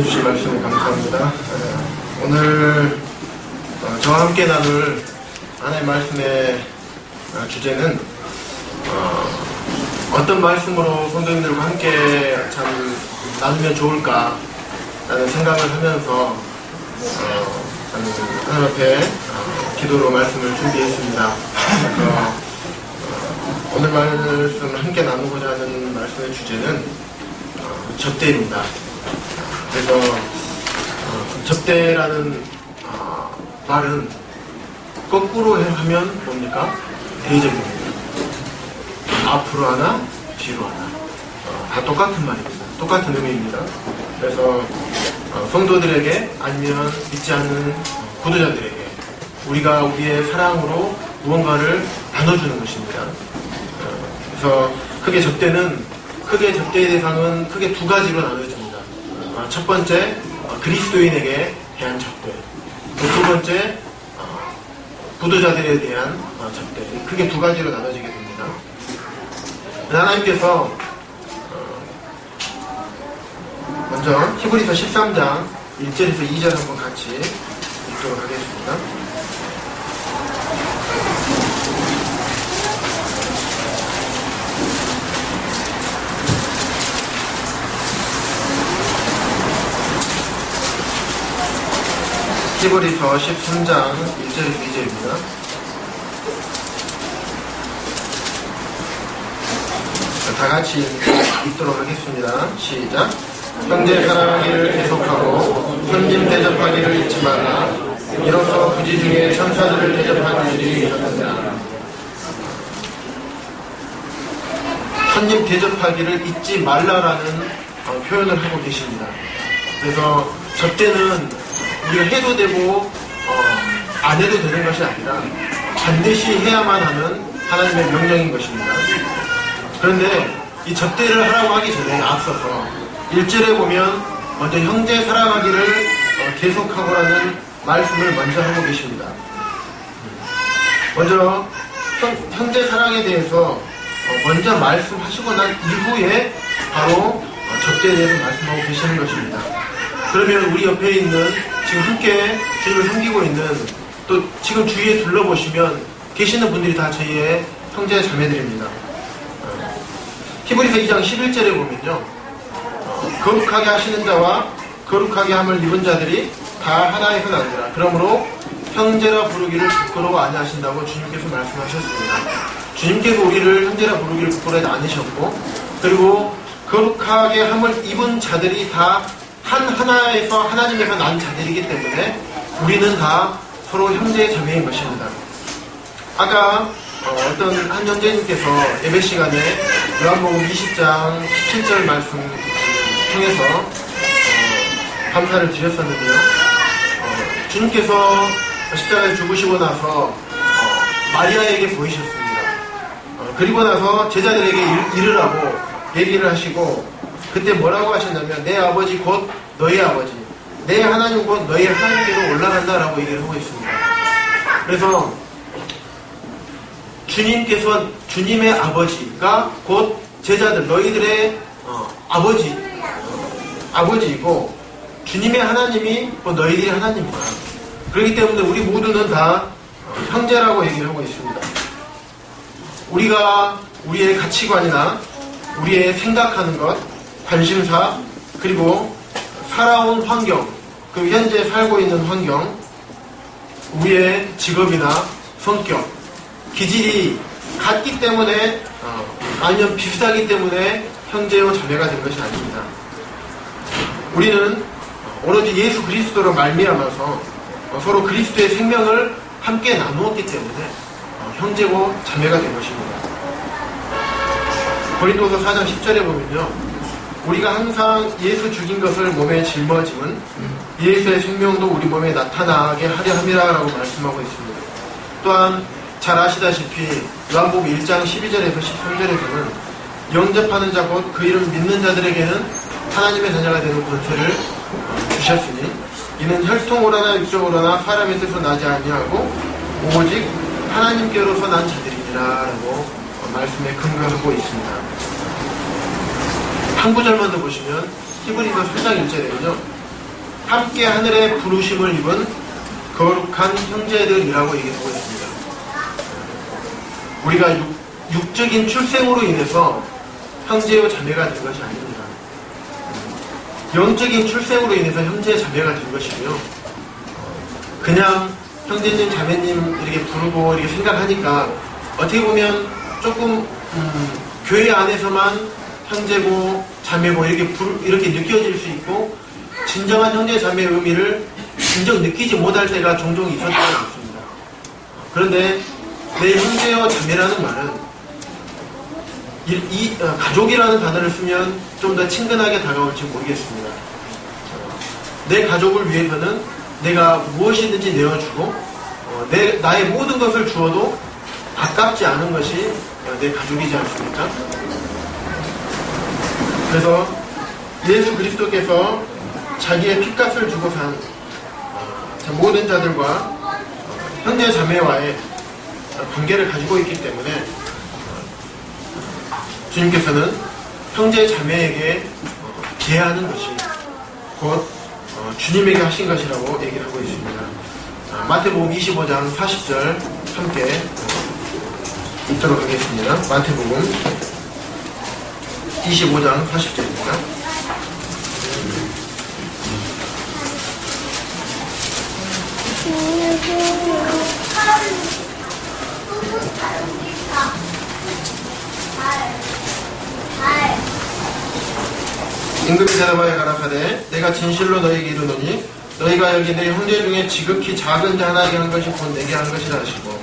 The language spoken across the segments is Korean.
주신 말씀에 감사합니다. 오늘 저와 함께 나눌 하나의 말씀의 주제는 어떤 말씀으로 성도님들과 함께 참 나누면 좋을까 라는 생각을 하면서 하나님 앞에 기도로 말씀을 준비했습니다. 오늘 말씀을 함께 나누고자 하는 말씀의 주제는 접대입니다. 그래서 접대라는 말은 거꾸로 하면 뭡니까? 대적입니다. 앞으로 하나, 뒤로 하나. 다 똑같은 말입니다. 똑같은 의미입니다. 그래서 성도들에게 아니면 믿지 않는 구도자들에게 우리가 우리의 사랑으로 무언가를 나눠주는 것입니다. 그래서 크게 접대의 대상은 크게 두 가지로 나눠집니다. 첫 번째, 그리스도인에게 대한 접대. 두 번째, 부도자들에 대한 접대. 크게 두 가지로 나눠지게 됩니다. 하나님께서 먼저 히브리서 13장 1절에서 2절 한번 같이 읽도록 하겠습니다. 히브리서 13장 1절에서 2절입니다. 다 같이 읽도록 하겠습니다. 시작. 형제 사랑하기를 계속하고 선진 대접하기를 잊지 말라. 이로써 부지 중에 천사들을 대접하는 일이 있었느니라. 선진 대접하기를 잊지 말라라는 표현을 하고 계십니다. 그래서 접대는 우리가 해도 되고 안 해도 되는 것이 아니라 반드시 해야만 하는 하나님의 명령인 것입니다. 그런데 이 접대를 하라고 하기 전에 앞서서 1절에 보면 먼저 형제 사랑하기를 계속하고라는 말씀을 먼저 하고 계십니다. 먼저 형제 사랑에 대해서 먼저 말씀하시고 난 이후에 바로 접대에 대해서 말씀하고 계시는 것입니다. 그러면 우리 옆에 있는 지금 함께 주님을 섬기고 있는 또 지금 주위에 둘러보시면 계시는 분들이 다 저희의 형제 자매들입니다. 히브리서 2장 11절에 보면요, 거룩하게 하시는 자와 거룩하게 함을 입은 자들이 다 하나에서 나느니라. 그러므로 형제라 부르기를 부끄러워 아니하신다고 주님께서 말씀하셨습니다. 주님께서 우리를 형제라 부르기를 부끄러워하지 않으셨고, 그리고 거룩하게 함을 입은 자들이 다 하나에서 하나님에서 난 자들이기 때문에 우리는 다 서로 형제 자매인 것입니다. 아까 어떤 한 형제님께서 예배 시간에 요한복음 20장 17절 말씀 통해서 감사를 드렸었는데요. 주님께서 십자가에 죽으시고 나서 마리아에게 보이셨습니다. 그리고 나서 제자들에게 이르라고 얘기를 하시고, 그때 뭐라고 하셨냐면 내 아버지 곧 너의 아버지, 내 하나님 곧 너의 하나님께로 올라간다라고 얘기를 하고 있습니다. 그래서 주님께서 주님의 아버지가 곧 제자들 너희들의 아버지이고 주님의 하나님이 곧 너희들의 하나님이다. 그렇기 때문에 우리 모두는 다 형제라고 얘기를 하고 있습니다. 우리가 우리의 가치관이나 우리의 생각하는 것, 관심사, 그리고 살아온 환경, 그 현재 살고 있는 환경, 우리의 직업이나 성격, 기질이 같기 때문에 아니면 비슷하기 때문에 형제와 자매가 된 것이 아닙니다. 우리는 오로지 예수 그리스도로 말미암아서 서로 그리스도의 생명을 함께 나누었기 때문에 형제고 자매가 된 것입니다. 고린도서 4장 10절에 보면요, 우리가 항상 예수 죽인 것을 몸에 짊어짐은 예수의 생명도 우리 몸에 나타나게 하려 함이라고 말씀하고 있습니다. 또한 잘 아시다시피 요한복음 1장 12절에서 13절에서는 영접하는 자 곧 그 이름 믿는 자들에게는 하나님의 자녀가 되는 권세를 주셨으니 이는 혈통으로나 육정으로나 사람의 뜻으로 나지 아니하고 오직 하나님께로서 난 자들이니라 라고 말씀에 근거하고 있습니다. 한 구절만 더 보시면 히브리서 4장 1절에는요, 함께 하늘의 부르심을 입은 거룩한 형제들이라고 얘기하고 있습니다. 우리가 육적인 출생으로 인해서 형제요 자매가 된 것이 아닙니다. 영적인 출생으로 인해서 형제 자매가 된 것이고요. 그냥 형제님 자매님 이렇게 부르고 이렇게 생각하니까 어떻게 보면 조금 교회 안에서만 형제고 자매고 이렇게 느껴질 수 있고 진정한 형제 자매의 의미를 진정 느끼지 못할 때가 종종 있었던 것 같습니다. 그런데 내 형제와 자매라는 말은 가족이라는 단어를 쓰면 좀 더 친근하게 다가올지 모르겠습니다. 내 가족을 위해서는 내가 무엇이든지 내어주고 나의 모든 것을 주어도 아깝지 않은 것이 내 가족이지 않습니까? 그래서 예수 그리스도께서 자기의 핏값을 주고 산 모든 자들과 형제 자매와의 관계를 가지고 있기 때문에 주님께서는 형제 자매에게 계하는 것이 곧 주님에게 하신 것이라고 얘기를 하고 있습니다. 마태복음 25장 40절 함께 읽도록 하겠습니다. 마태복음 25장 40절입니다. 임금이 대답하여 가라사대 내가 진실로 너희에게 이르노니 너희가 여기 내 형제 중에 지극히 작은 자 하나에게 한 것이 곧 내게 한 것이라 하시고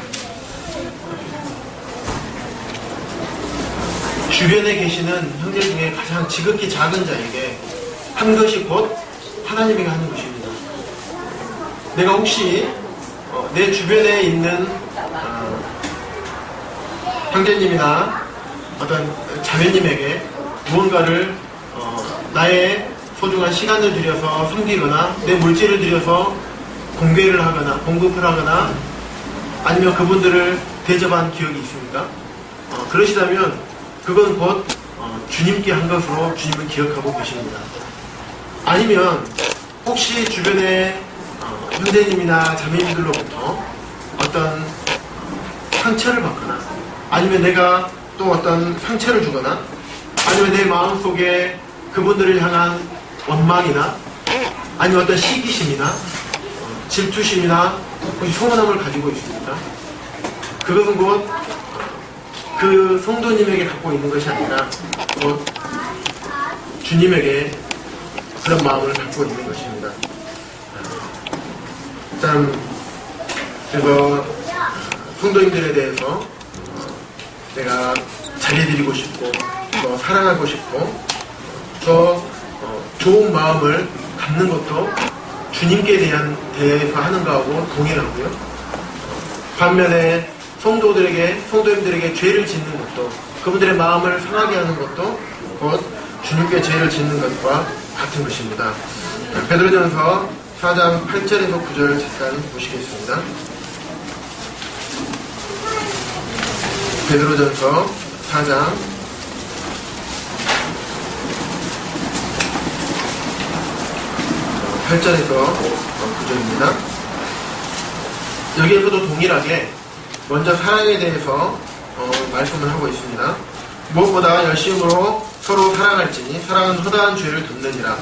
주변에 계시는 형제 중에 가장 지극히 작은 자에게 한 것이 곧 하나님에게 하는 것입니다. 내가 혹시 내 주변에 있는 형제님이나 어떤 자매님에게 무언가를 나의 소중한 시간을 들여서 섬기거나 내 물질을 들여서 공개를 하거나 공급을 하거나 아니면 그분들을 대접한 기억이 있습니까? 그러시다면 그건 곧 주님께 한 것으로 주님을 기억하고 계십니다. 아니면 혹시 주변에 형제님이나 자매님들로부터 어떤 상처를 받거나 아니면 내가 또 어떤 상처를 주거나 아니면 내 마음속에 그분들을 향한 원망이나 아니면 어떤 시기심이나 질투심이나 혹시 소원함을 가지고 있습니다. 그것은 곧 그 성도님에게 갖고 있는 것이 아니라 곧 주님에게 그런 마음을 갖고 있는 것입니다. 일단 그래서 성도님들에 대해서 내가 잘해드리고 싶고 더 사랑하고 싶고 더 좋은 마음을 갖는 것도 주님께 대해서 하는 거하고 동일하고요. 반면에 성도님들에게 죄를 짓는 것도 그분들의 마음을 상하게 하는 것도 곧 주님께 죄를 짓는 것과 같은 것입니다. 베드로전서 4장 8절에서 9절 잠깐 보시겠습니다. 베드로전서 4장 8절에서 9절입니다. 여기에서도 동일하게 먼저 사랑에 대해서 말씀을 하고 있습니다. 무엇보다 열심으로 서로 사랑할지니 사랑은 허다한 죄를 덮느니라.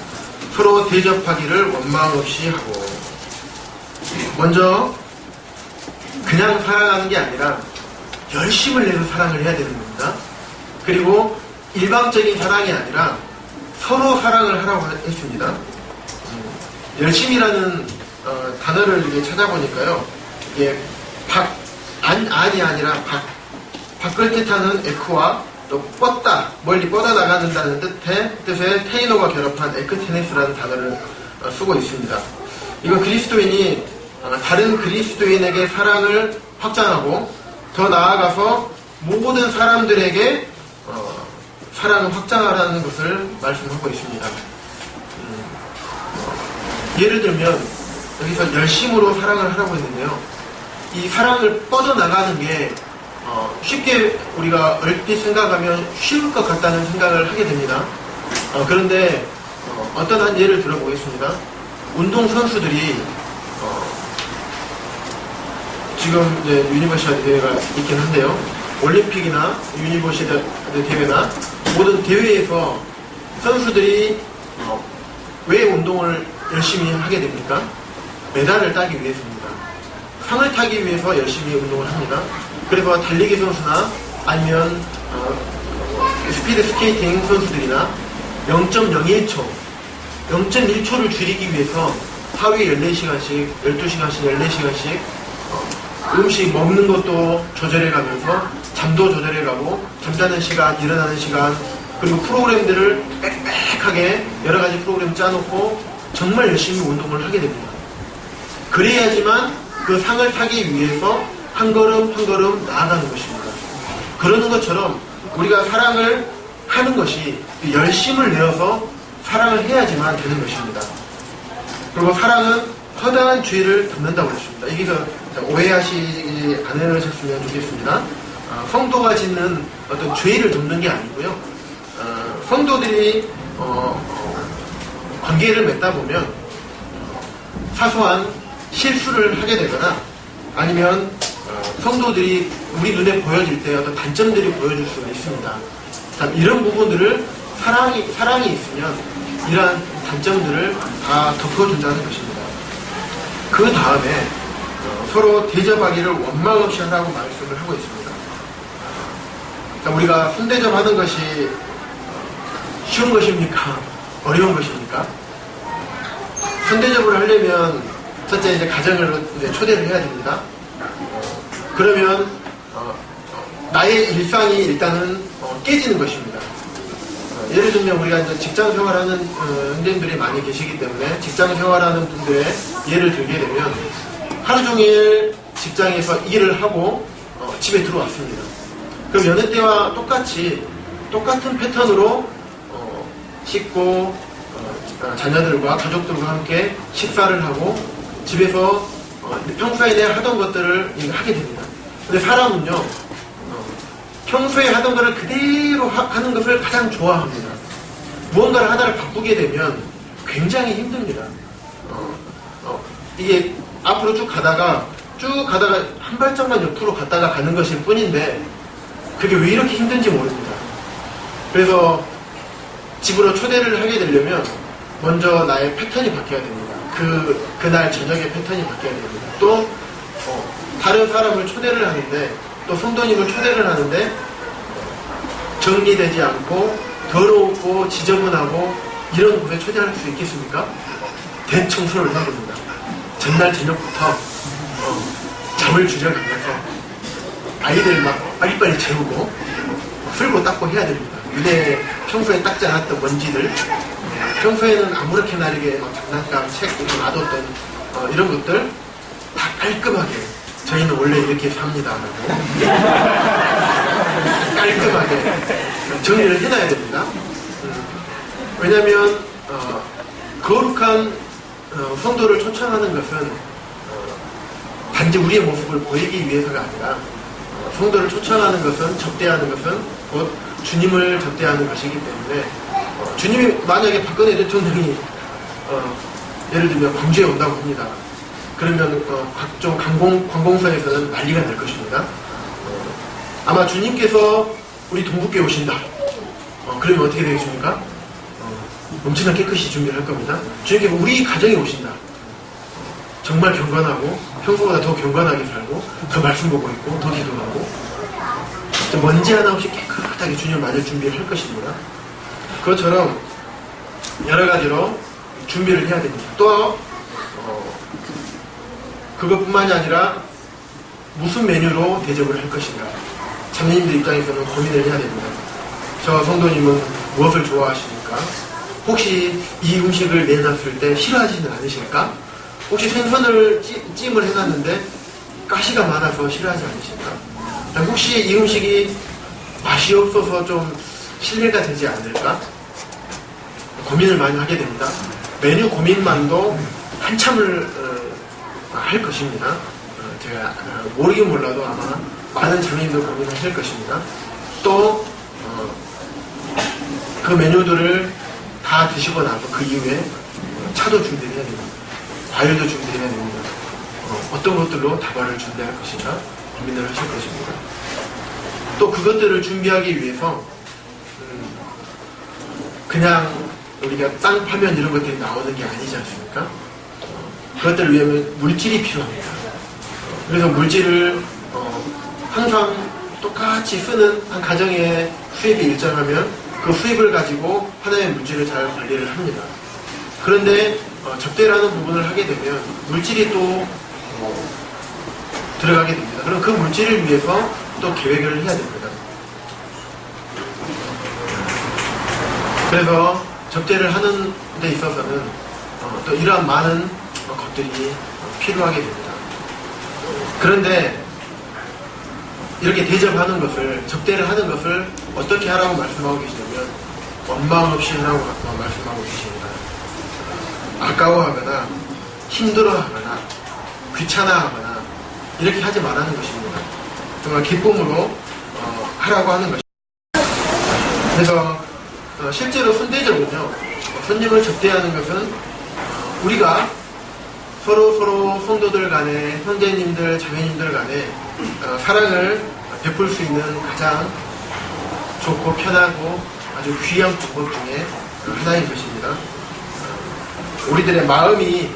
서로 대접하기를 원망 없이 하고. 먼저 그냥 사랑하는 게 아니라 열심을 내서 사랑을 해야 되는 겁니다. 그리고 일방적인 사랑이 아니라 서로 사랑을 하라고 했습니다. 열심이라는 단어를 이게 찾아보니까요, 이게 안이 아니라 밖을 뜻하는 에크와 또 뻗다, 멀리 뻗어나가는다는 뜻의 테이노가 결합한 에크테네스라는 단어를 쓰고 있습니다. 이건 그리스도인이 다른 그리스도인에게 사랑을 확장하고 더 나아가서 모든 사람들에게 사랑을 확장하라는 것을 말씀하고 있습니다. 예를 들면 여기서 열심으로 사랑을 하라고 했는데요. 이 사랑을 뻗어나가는 게 쉽게 우리가 얼핏 생각하면 쉬울 것 같다는 생각을 하게 됩니다. 그런데 어떤 한 예를 들어보겠습니다. 운동 선수들이 지금 이제 유니버시아드 대회가 있긴 한데요. 올림픽이나 유니버시아드 대회나 모든 대회에서 선수들이 왜 운동을 열심히 하게 됩니까? 메달을 따기 위해서입니다. 상을 타기 위해서 열심히 운동을 합니다. 그래서 달리기 선수나 아니면 스피드 스케이팅 선수들이나 0.01초, 0.1초를 줄이기 위해서 하루에 14시간씩, 12시간씩, 14시간씩 음식 먹는 것도 조절해가면서 잠도 조절해가고 잠자는 시간, 일어나는 시간, 그리고 프로그램들을 빽빽하게 여러 가지 프로그램 짜놓고 정말 열심히 운동을 하게 됩니다. 그래야지만 그 상을 타기 위해서 한 걸음 한 걸음 나아가는 것입니다. 그러는 것처럼 우리가 사랑을 하는 것이 열심을 내어서 사랑을 해야지만 되는 것입니다. 그리고 사랑은 허다한 죄를 덮는다고 했습니다. 여기서 오해하시지 않으셨으면 좋겠습니다. 성도가 짓는 어떤 죄를 덮는 게 아니고요. 성도들이 관계를 맺다 보면 사소한 실수를 하게 되거나 아니면 성도들이 우리 눈에 보여질 때 어떤 단점들이 보여줄 수 있습니다. 이런 부분들을 사랑이 있으면 이러한 단점들을 다 덮어준다는 것입니다. 그 다음에 서로 대접하기를 원망 없이 하라고 말씀을 하고 있습니다. 우리가 손대접하는 것이 쉬운 것입니까? 어려운 것입니까? 손대접을 하려면 첫째 이제 가정을 이제 초대를 해야 됩니다. 그러면 나의 일상이 일단은 깨지는 것입니다. 예를 들면 우리가 이제 직장 생활하는 형제님들이 많이 계시기 때문에 직장 생활하는 분들의 예를 들게 되면 하루 종일 직장에서 일을 하고 집에 들어왔습니다. 그럼 여느 때와 똑같은 패턴으로 씻고 자녀들과 가족들과 함께 식사를 하고 집에서 평소에 내가 하던 것들을 하게 됩니다. 근데 사람은요 평소에 하던 것을 그대로 하는 것을 가장 좋아합니다. 무언가를 하나를 바꾸게 되면 굉장히 힘듭니다. 이게 앞으로 쭉 가다가 한 발짝만 옆으로 갔다가 가는 것일 뿐인데 그게 왜 이렇게 힘든지 모릅니다. 그래서 집으로 초대를 하게 되려면 먼저 나의 패턴이 바뀌어야 됩니다. 그날 저녁의 패턴이 바뀌어야 됩니다. 또 다른 사람을 초대를 하는데 또 성도님을 초대를 하는데 정리되지 않고 더럽고 지저분하고 이런 곳에 초대할 수 있겠습니까? 대청소를 해야 됩니다. 전날 저녁부터 잠을 줄여가면서 아이들 막 빨리빨리 재우고 풀고 닦고 해야 됩니다. 위에 평소에 닦지 않았던 먼지들 평소에는 아무렇게나 이렇게 장난감, 책 이렇게 놔뒀던 이런 것들 다 깔끔하게 저희는 원래 이렇게 삽니다. 깔끔하게 정리를 해놔야 됩니다. 왜냐하면 거룩한 성도를 초청하는 것은 단지 우리의 모습을 보이기 위해서가 아니라 성도를 초청하는 것은 접대하는 것은 곧 주님을 접대하는 것이기 때문에 주님이 만약에 박근혜 대통령이 예를 들면 광주에 온다고 합니다. 그러면 각종 관공서에서는 난리가 날 것입니다. 아마 주님께서 우리 동북교에 오신다. 그러면 어떻게 되겠습니까? 엄청나게 깨끗이 준비를 할 겁니다. 주님께서 우리 가정에 오신다. 정말 경건하고 평소보다 더 경건하게 살고 더 말씀 보고 있고 더 기도하고 먼지 하나 없이 깨끗하게 주님 맞을 준비를 할 것입니다. 그것처럼 여러 가지로 준비를 해야 됩니다. 또 그것뿐만이 아니라 무슨 메뉴로 대접을 할 것인가 자매님들 입장에서는 고민을 해야 됩니다. 저 성도님은 무엇을 좋아하십니까? 혹시 이 음식을 내놨을 때 싫어하지는 않으실까? 혹시 생선을 찜을 해놨는데 가시가 많아서 싫어하지 않으실까? 혹시 이 음식이 맛이 없어서 좀 신뢰가 되지 않을까? 고민을 많이 하게 됩니다. 메뉴 고민만도 한참을 할 것입니다. 제가 모르긴 몰라도 아마 많은 장님들 고민하실 것입니다. 또 그 메뉴들을 다 드시고 나서 그 이후에 차도 준비를 해야 됩니다. 과일도 준비해야 됩니다. 어떤 것들로 다발을 준비할 것인가 고민을 하실 것입니다. 또 그것들을 준비하기 위해서 그냥 우리가 땅 파면 이런 것들이 나오는 게 아니지 않습니까? 그것들을 위하면 물질이 필요합니다. 그래서 물질을 항상 똑같이 쓰는 한 가정의 수입이 일정하면 그 수입을 가지고 하나의 물질을 잘 관리를 합니다. 그런데 접대라는 부분을 하게 되면 물질이 또 들어가게 됩니다. 그럼 그 물질을 위해서 또 계획을 해야 됩니다. 그래서 접대를 하는 데 있어서는 또 이러한 많은 것들이 필요하게 됩니다. 그런데 이렇게 대접하는 것을, 접대를 하는 것을 어떻게 하라고 말씀하고 계시냐면 원망 없이 하라고 말씀하고 계십니다. 아까워하거나 힘들어하거나 귀찮아하거나 이렇게 하지 말라는 것입니다. 정말 기쁨으로 하라고 하는 것입니다. 그래서 실제로 손대접은요, 손님을 접대하는 것은 우리가 서로 성도들 간에, 형제님들, 자매님들 간에 사랑을 베풀 수 있는 가장 좋고 편하고 아주 귀한 방법 중에 하나인 것입니다. 우리들의 마음이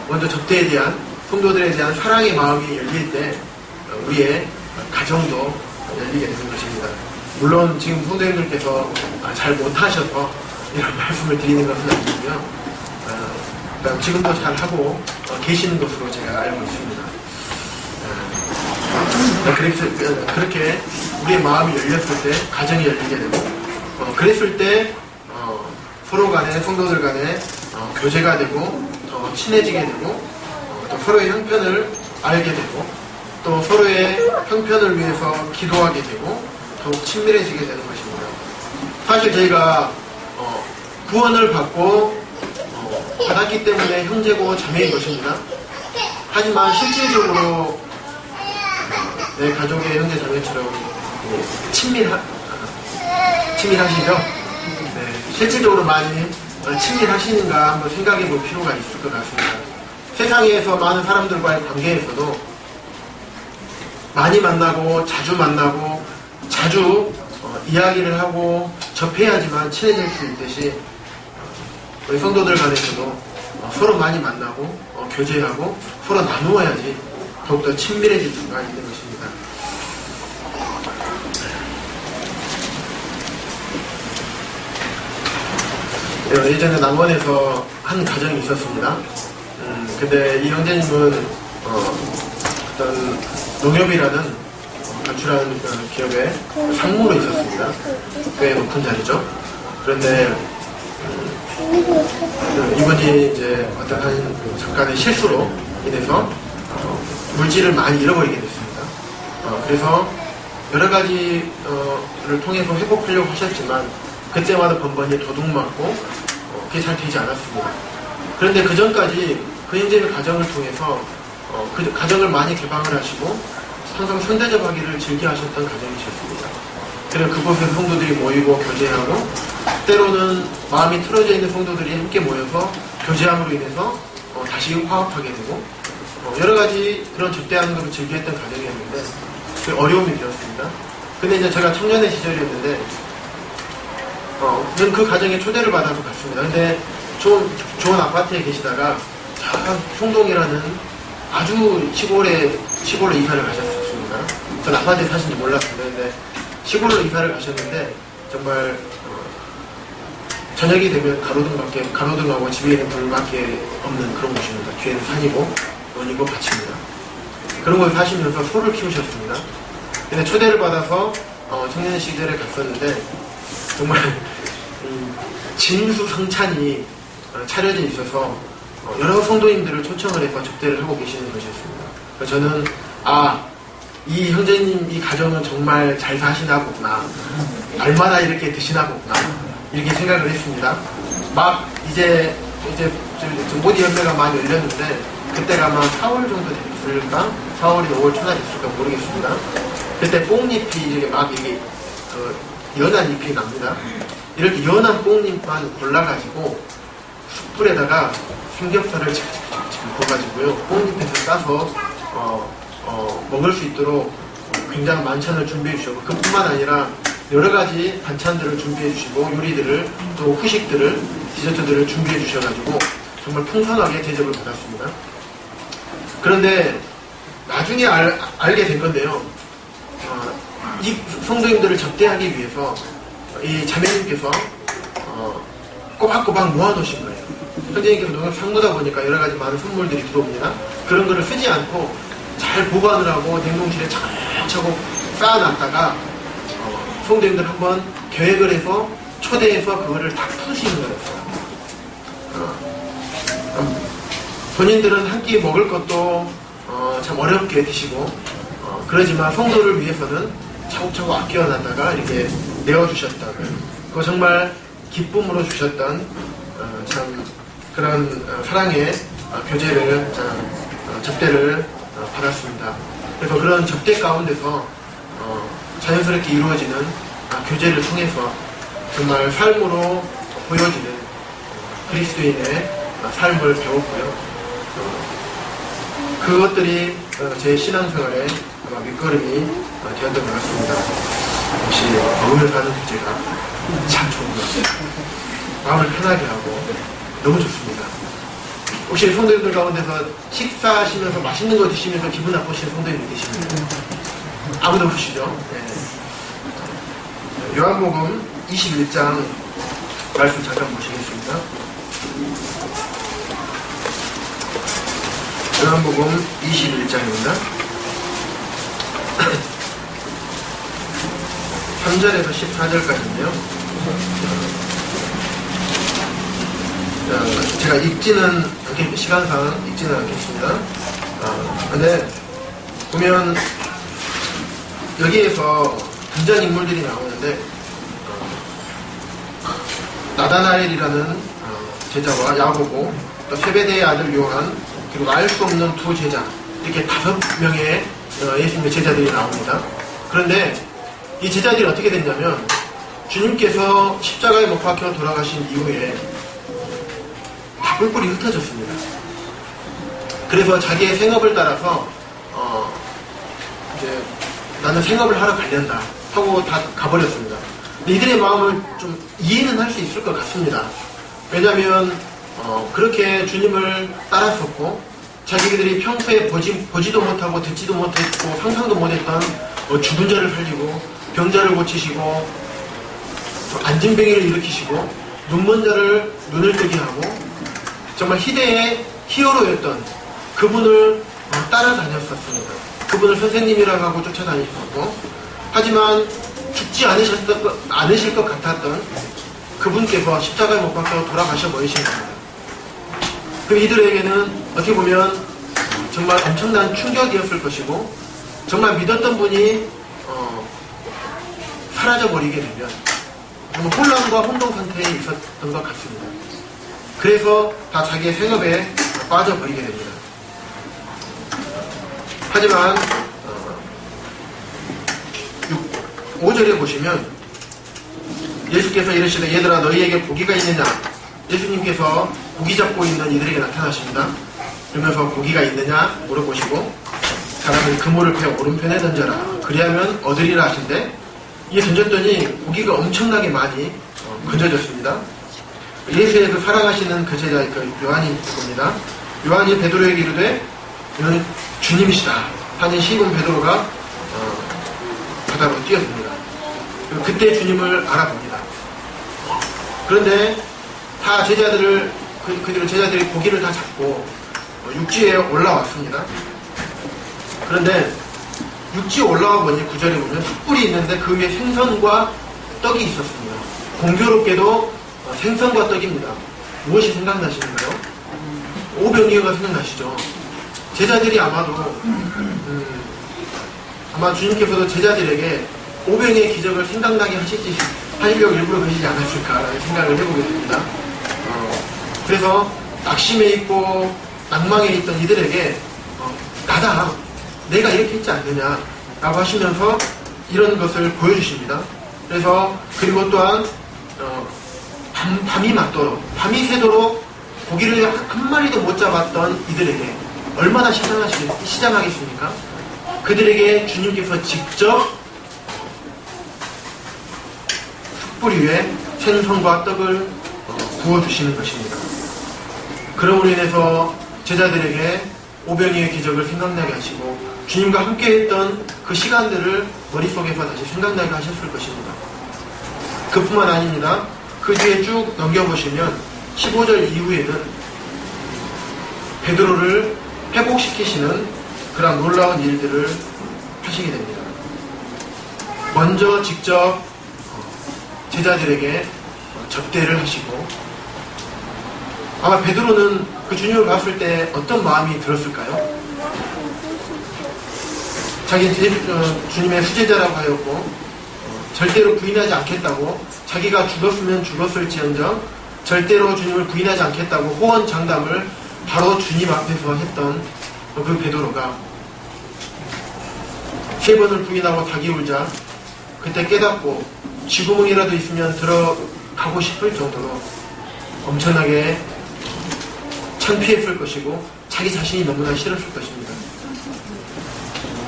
먼저 접대에 대한, 성도들에 대한 사랑의 마음이 열릴 때 우리의 가정도 열리게 되는 것입니다. 물론 지금 성도님들께서 잘 못하셔서 이런 말씀을 드리는 것은 아니고요. 지금도 잘하고 계시는 것으로 제가 알고 있습니다. 그렇게 우리의 마음이 열렸을 때 가정이 열리게 되고, 그랬을 때 서로 간에, 성도들 간에 교제가 되고 더 친해지게 되고, 또 서로의 형편을 알게 되고, 또 서로의 형편을 위해서 기도하게 되고 더욱 친밀해지게 되는 것입니다. 사실 저희가 구원을 받고 받았기 때문에 형제고 자매인 것입니다. 하지만 실질적으로 내 가족의 형제 자매처럼 친밀하시죠? 네, 실질적으로 많이 친밀하시는가 한번 생각해 볼 필요가 있을 것 같습니다. 세상에서 많은 사람들과의 관계에서도 많이 만나고 자주 만나고 자주 이야기를 하고 접해야지만 친해질 수 있듯이 우리 성도들 간에서도 서로 많이 만나고 교제하고 서로 나누어야지 더욱더 친밀해질 수가 있는 것입니다. 예전에 남원에서 한 가정이 있었습니다. 근데 이 형제님은 어떤 농협이라는 가출한 기업에 상무로 있었습니다. 꽤 높은 자리죠. 그런데 이분이 이제 어떤 한 잠깐의 실수로 인해서 물질을 많이 잃어버리게 됐습니다. 그래서 여러 가지를 통해서 회복하려고 하셨지만 그때마다 번번이 도둑맞고 그게 잘 되지 않았습니다. 그런데 그 전까지 그 형제의 가정을 통해서 그 가정을 많이 개방을 하시고 항상 손대접하기를 즐겨 하셨던 가정이셨습니다. 그래서 그곳에 성도들이 모이고 교제하고 때로는 마음이 틀어져 있는 성도들이 함께 모여서 교제함으로 인해서 다시 화합하게 되고 여러 가지 그런 접대하는 것을 즐겨했던 가정이었는데 그 어려움이 되었습니다. 근데 이제 제가 청년의 시절이었는데 저는 그 가정에 초대를 받아서 갔습니다. 근데 좋은 아파트에 계시다가 송동이라는 아주 시골에 이사를 가셨습니다. 전 아파트에 사신지 몰랐습니다. 근데 시골로 이사를 가셨는데 정말 저녁이 되면 가로등하고 집에 있는 불밖에 없는 그런 곳입니다. 뒤에는 산이고 논이고 밭입니다. 그런 걸 사시면서 소를 키우셨습니다. 근데 초대를 받아서 청년 시절에 갔었는데 정말 진수성찬이 차려져 있어서 여러 성도님들을 초청을 해서 접대를 하고 계시는 것이었습니다. 그래서 저는 이 형제님 이 가정은 정말 잘 사시나 보구나, 얼마나 이렇게 드시나 보구나 이렇게 생각을 했습니다. 막 이제 모디 연매가 많이 열렸는데 그때가 아마 4월 정도 됐을까? 4월이 5월 초나 됐을까 모르겠습니다. 그때 뽕잎이 이렇게 막 이게 연한 잎이 납니다. 이렇게 연한 뽕잎만 골라가지고 숯불에다가 삼겹살을 지금 구워가지고요, 뽕잎에서 싸서 먹을 수 있도록 굉장한 만찬을 준비해 주셨고, 그뿐만 아니라 여러 가지 반찬들을 준비해 주시고 요리들을, 또 후식들을, 디저트들을 준비해 주셔가지고 정말 풍성하게 대접을 받았습니다. 그런데 나중에 알게 된 건데요, 이 성도님들을 접대하기 위해서 이 자매님께서 꼬박꼬박 모아놓으신 거예요. 형제님께서 농협 상무다 보니까 여러 가지 많은 선물들이 들어옵니다. 그런 거를 쓰지 않고 잘 보관을 하고 냉동실에 차곡차곡 쌓아놨다가 성도님들 한번 계획을 해서 초대해서 그거를 다 푸시는 거였어요. 본인들은 한 끼 먹을 것도 참 어렵게 드시고 그러지만 성도를 위해서는 차곡차곡 아껴놨다가 이렇게 내어주셨다는, 그거 정말 기쁨으로 주셨던 참 그런 사랑의 교제를, 접대를 받았습니다. 그래서 그런 접대 가운데서 자연스럽게 이루어지는 교제를 통해서 정말 삶으로 보여지는 그리스도인의 삶을 배웠고요. 그것들이 제 신앙생활의 밑거름이 되었던 것 같습니다. 역시 오늘 사는 교제가 참 좋은 것 같아요. 마음을 편하게 하고 너무 좋습니다. 혹시 성도님들 가운데서 식사하시면서 맛있는 거 드시면서 기분 나쁘신 성도님들 계십니까? 아무도 없으시죠? 네. 요한복음 21장 말씀 잠깐 보시겠습니다. 요한복음 21장입니다. 3절에서 14절까지인데요. 제가 읽지는 않겠, 시간상 읽지는 않겠습니다. 근데 보면 여기에서 등장인물들이 나오는데, 나다나엘이라는 제자와 야고보, 또 세베대의 아들 요한, 그리고 알 수 없는 두 제자, 이렇게 5명의 예수님의 제자들이 나옵니다. 그런데 이 제자들이 어떻게 됐냐면, 주님께서 십자가에 못 박혀 돌아가신 이후에 다 뿔뿔이 흩어졌습니다. 그래서 자기의 생업을 따라서 이제 나는 생업을 하러 가련다 하고 다 가버렸습니다. 근데 이들의 마음을 좀 이해는 할 수 있을 것 같습니다. 왜냐하면 그렇게 주님을 따랐었고, 자기들이 평소에 보지도 못하고 듣지도 못했고 상상도 못했던 죽은 자를 살리고 병자를 고치시고 안진뱅이를 일으키시고 눈먼 자를 눈을 뜨게 하고 정말 희대의 히어로였던 그분을 따라다녔었습니다. 그분을 선생님이라고 하고 쫓아다니셨고, 하지만 죽지 않으실 것 같았던 그분께서 십자가에 못 박혀 돌아가셔 버리신 겁니다. 그 이들에게는 어떻게 보면 정말 엄청난 충격이었을 것이고, 정말 믿었던 분이 사라져버리게 되면 정말 혼란과 혼동 상태에 있었던 것 같습니다. 그래서 다 자기의 생업에 빠져버리게 됩니다. 하지만 5절에 보시면 예수께서 이르시되 얘들아 너희에게 고기가 있느냐, 예수님께서 고기 잡고 있는 이들에게 나타나십니다. 그러면서 고기가 있느냐 물어보시고, 사람을 그물을 패 오른편에 던져라 그리하면 얻으리라 하신데, 이에 던졌더니 고기가 엄청나게 많이 건져졌습니다. 예수에서 사랑하시는 그 제자 요한이 봅니다. 요한이 베드로에게 이르되 이는 주님이시다 하는 시몬 베드로가 바다로 뛰어듭니다. 그때 주님을 알아봅니다. 그런데 다 제자들을, 제자들이 고기를 다 잡고 육지에 올라왔습니다. 그런데 육지에 올라와 보니 9절에 보면 숯불이 있는데 그 위에 생선과 떡이 있었습니다. 공교롭게도 생선과 떡입니다. 무엇이 생각나시는가요? 오병이어가 생각나시죠? 제자들이 아마도 아마 주님께서도 제자들에게 오병이의 기적을 생각나게 하시려고 일부러 그러시지 않았을까라는 생각을 해보게 됩니다. 그래서 낙심해 있고 낭망해 있던 이들에게 나다, 내가 이렇게 했지 않느냐 라고 하시면서 이런 것을 보여주십니다. 그래서 그리고 또한 밤이 맞도록, 밤이 새도록 고기를 한 마리도 못 잡았던 이들에게 얼마나 시장하겠습니까? 그들에게 주님께서 직접 숯불 위에 생선과 떡을 구워주시는 것입니다. 그러므로 인해서 제자들에게 오병이의 기적을 생각나게 하시고 주님과 함께했던 그 시간들을 머릿속에서 다시 생각나게 하셨을 것입니다. 그뿐만 아닙니다. 그 뒤에 쭉 넘겨보시면 15절 이후에는 베드로를 회복시키시는 그런 놀라운 일들을 하시게 됩니다. 먼저 직접 제자들에게 접대를 하시고, 아마 베드로는 그 주님을 봤을 때 어떤 마음이 들었을까요? 자기 주님의 수제자라고 하였고 절대로 부인하지 않겠다고, 자기가 죽었으면 죽었을지언정 절대로 주님을 부인하지 않겠다고 호언장담을 바로 주님 앞에서 했던 그 베드로가 3번을 부인하고 닭이 울자 그때 깨닫고 쥐구멍이라도 있으면 들어가고 싶을 정도로 엄청나게 창피했을 것이고 자기 자신이 너무나 싫었을 것입니다.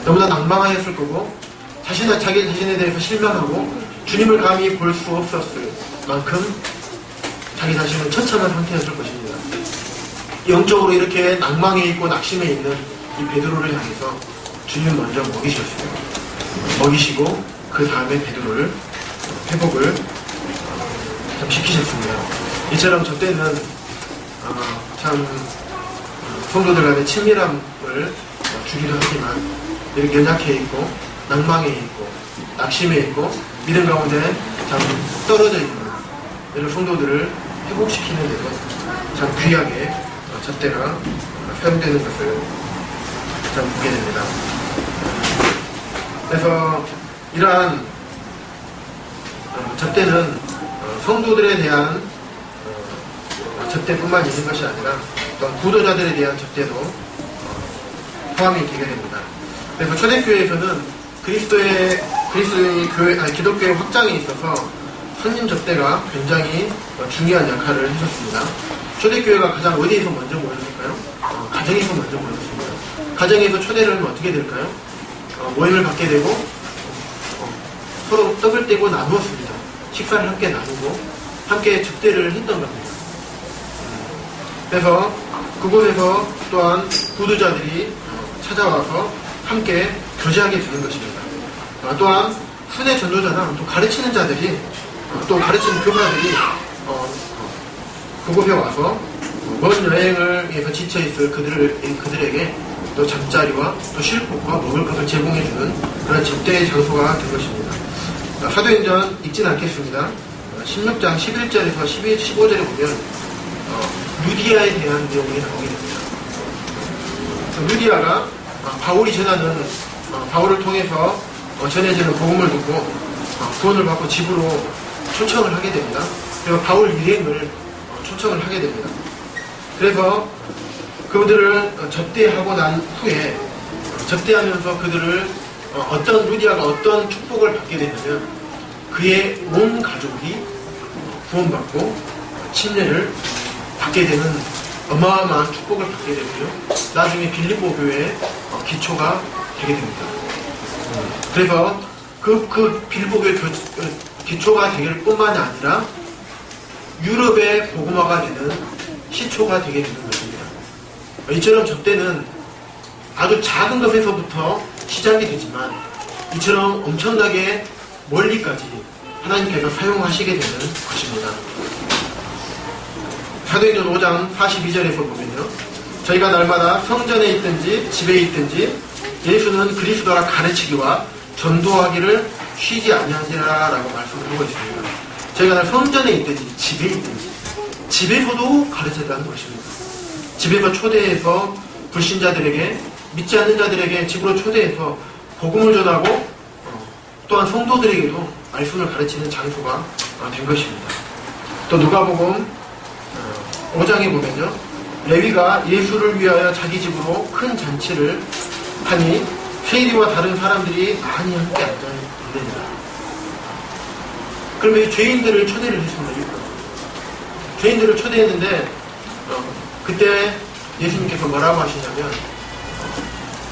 너무나 낭망하였을 거고 자기 자신에 대해서 실망하고 주님을 감히 볼 수 없었을 만큼 자기 자신은 처참한 상태였을 것입니다. 영적으로 이렇게 낭망해 있고 낙심해 있는 이 베드로를 향해서 주님은 먼저 먹이셨어요. 먹이시고 그 다음에 베드로를 회복을 시키셨습니다. 이처럼 저 때는 참 성도들 간의 친밀함을 주기도 하지만 이렇게 연약해 있고 낭망해 있고 낙심해 있고 믿음 가운데 참 떨어져 있는 이런 성도들을 회복시키는 데도 참 귀하게 접대가 사용되는 것을 참 보게 됩니다. 그래서 이러한 접대는 성도들에 대한 접대뿐만 있는 것이 아니라 또한 구도자들에 대한 접대도 포함이 되게 됩니다. 그래서 초대교회에서는 그리스도의 교회, 기독교의 확장에 있어서 손님 접대가 굉장히 중요한 역할을 하셨습니다. 초대교회가 가장 어디에서 먼저 모였을까요? 가정에서 먼저 모였습니다. 가정에서 초대를 하면 어떻게 될까요? 모임을 갖게 되고 서로 떡을 떼고 나누었습니다. 식사를 함께 나누고 함께 접대를 했던 겁니다. 그래서 그곳에서 또한 구두자들이 찾아와서 함께 교제하게 되는 것입니다. 또한 순회 전도자나 또 가르치는 자들이 또 가르치는 교사들이 그곳에 와서 먼 여행을 위해서 지쳐있을 그들에게 또 잠자리와 또 쉴곳과 먹을 것을 제공해주는 그런 접대의 장소가 된 것입니다. 사도행전 읽지는 않겠습니다. 16장 11절에서 15절에 보면 루디아에 대한 내용이 나오게 됩니다. 루디아가 바울이 전하는 바울을 통해서 전해지는 복음을 듣고 구원을 받고 집으로 초청을 하게 됩니다. 그리고 바울 일행을 초청을 하게 됩니다. 그래서 그들을 접대하고 난 후에 접대하면서 그들을 루디아가 어떤 축복을 받게 되냐면 그의 온 가족이 구원받고 침례를 받게 되는 어마어마한 축복을 받게 되고요. 나중에 빌립보 교회의 기초가 되게 됩니다. 그래서 그 빌립보 교회 기초가 되길 뿐만이 아니라 유럽의 복음화가 되는 시초가 되게 되는 것입니다. 이처럼 접대는 아주 작은 것에서부터 시작이 되지만 이처럼 엄청나게 멀리까지 하나님께서 사용하시게 되는 것입니다. 사도행전 5장 42절에서 보면요. 저희가 날마다 성전에 있든지 집에 있든지 예수는 그리스도라 가르치기와 전도하기를 쉬지 아니하지라 라고 말씀을 하고 있습니다. 저희가 날 성전에 있든지 집에 있든지 집에서도 가르쳤다는 것입니다. 집에서 초대해서 불신자들에게 믿지 않는 자들에게 집으로 초대해서 복음을 전하고 또한 성도들에게도 말씀을 가르치는 장소가 된 것입니다. 또 누가복음 5장에 보면요. 레위가 예수를 위하여 자기 집으로 큰 잔치를 하니 세리와 다른 사람들이 많이 함께 앉아 있느니라. 그러면 죄인들을 초대를 했습니다. 죄인들을 초대했는데 그때 예수님께서 뭐라고 하시냐면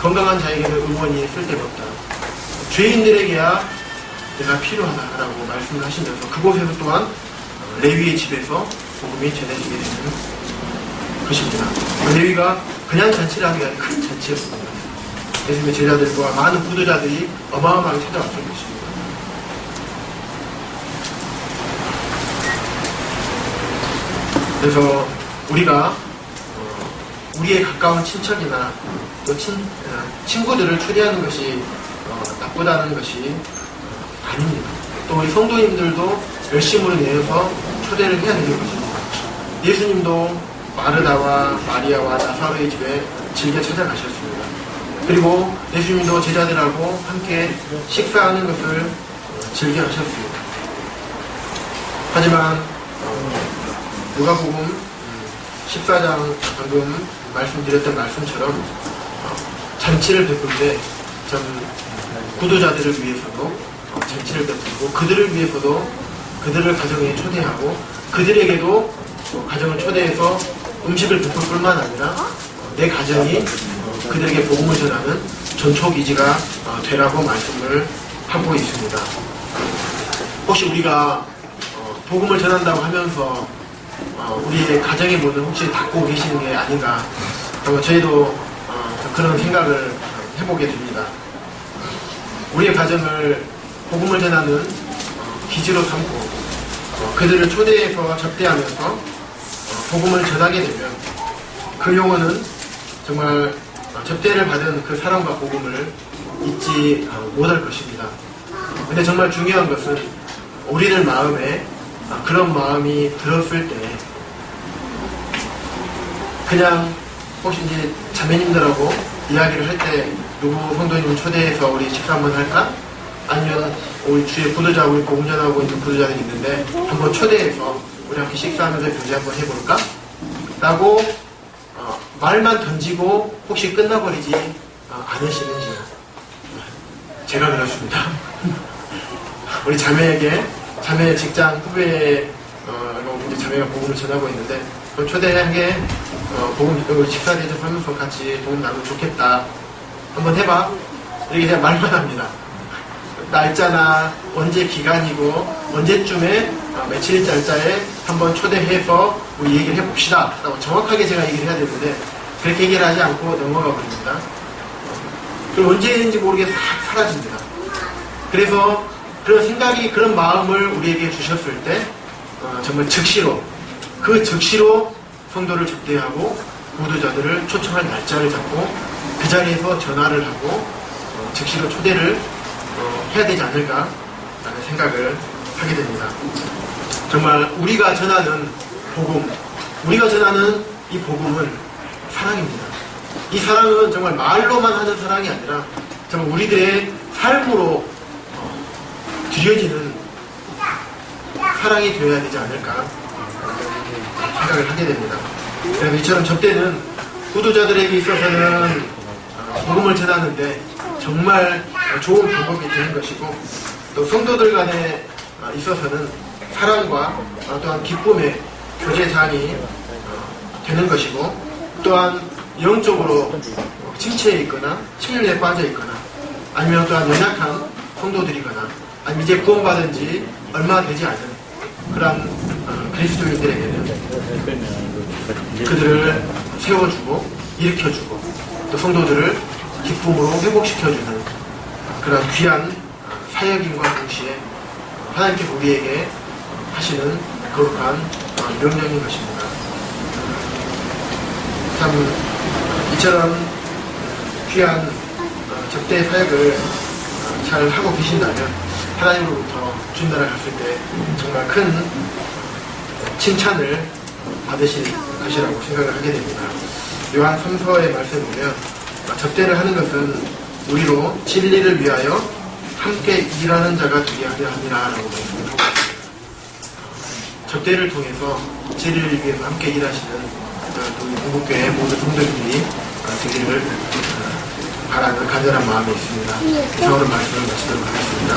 건강한 자에게는 의원이 쓸데가 없다. 죄인들에게야 내가 필요하다라고 말씀을 하시면서 그곳에서 또한 레위의 집에서 복음이 전해지게 되는 것입니다. 레위가 그냥 잔치를 하는 게 아니라 큰 잔치였습니다. 예수님의 제자들과 많은 구도자들이 어마어마하게 찾아왔을 것입니다. 그래서 우리가 우리의 가까운 친척이나 또 친구들을 초대하는 것이 나쁘다는 것이 아닙니다. 또 우리 성도님들도 열심으로 내어서 초대를 해야 되는 것입니다. 예수님도 마르다와 마리아와 나사로의 집에 즐겨 찾아가셨습니다. 그리고 예수님도 제자들하고 함께 식사하는 것을 즐겨 하셨습니다. 하지만 누가복음 14장 방금 말씀드렸던 말씀처럼 잔치를 베풀 때 전 구도자들을 위해서도 잔치를 베풀고 그들을 위해서도 그들을 가정에 초대하고 그들에게도 가정을 초대해서 음식을 베풀 뿐만 아니라 내 가정이 그들에게 복음을 전하는 전초기지가 되라고 말씀을 하고 있습니다. 혹시 우리가 복음을 전한다고 하면서 우리의 가정의 문을 혹시 닫고 계시는 게 아닌가, 저희도 그런 생각을 해보게 됩니다. 우리의 가정을 복음을 전하는 기지로 삼고 그들을 초대해서 접대하면서 복음을 전하게 되면 그 영혼은 정말 접대를 받은 그 사랑과 복음을 잊지 못할 것입니다. 근데 정말 중요한 것은 우리들 마음에 그런 마음이 들었을 때 그냥 혹시 이제 자매님들하고 이야기를 할 때 누구 성도님을 초대해서 우리 식사 한번 할까? 아니면 우리 주의 구도자, 우리 복음 전하고 있는 구도자들이 있는데 한번 초대해서 우리 함께 식사하면서 교제 한번 해볼까? 라고 말만 던지고 혹시 끝나버리지 않으시는지. 제가 그렇습니다. 우리 자매의 직장 후배에 우리 자매가 복음을 전하고 있는데 그럼 초대한 게 복음 식사 대접하면서 같이 복음 나누면 좋겠다. 한번 해봐. 이렇게 그냥 말만 합니다. 날짜나 언제 기간이고 언제쯤에 며칠짜리에 한번 초대해서 우리 얘기를 해봅시다 라고 정확하게 제가 얘기를 해야 되는데 그렇게 얘기를 하지 않고 넘어가 버립니다. 그리고 언제인지 모르게 싹 사라집니다. 그래서 그런 생각이, 그런 마음을 우리에게 주셨을 때 정말 즉시로 성도를 접대하고 구도자들을 초청할 날짜를 잡고 그 자리에서 전화를 하고 즉시로 초대를 해야 되지 않을까 라는 생각을 하게 됩니다. 정말 우리가 전하는 복음, 우리가 전하는 이 복음은 사랑입니다. 이 사랑은 정말 말로만 하는 사랑이 아니라 정말 우리들의 삶으로 드려지는 사랑이 되어야 되지 않을까 생각을 하게 됩니다. 그래서 이처럼 접대는 구도자들에게 있어서는 복음을 전하는데 정말 좋은 방법이 되는 것이고 또 성도들 간에 있어서는 사랑과 또한 기쁨의 교제장이 되는 것이고 또한 영적으로 침체해 있거나 침륜에 빠져 있거나 아니면 또한 연약한 성도들이거나 아니면 이제 구원받은 지 얼마 되지 않은 그런 그리스도인들에게는 그들을 세워주고 일으켜주고 또 성도들을 기쁨으로 회복시켜주는 그런 귀한 사역인과 동시에 하나님께서 우리에게 하시는 거룩한 명령인 것입니다. 참 이처럼 귀한 접대 사역을 잘 하고 계신다면 하나님으로부터 주님나라 갔을 때 정말 큰 칭찬을 받으실 것이라고 생각을 하게 됩니다. 요한 3서의 말씀에 보면 접대를 하는 것은 우리로 진리를 위하여 함께 일하는 자가 되게 하려 함이라 라고 말씀을 하고 있습니다. 접대를 통해서 진리를 위해서 함께 일하시는 우리 공복교회 모든 성도님들이 되기를 바라는 간절한 마음이 있습니다. 이상으로 말씀을 마치도록 하겠습니다.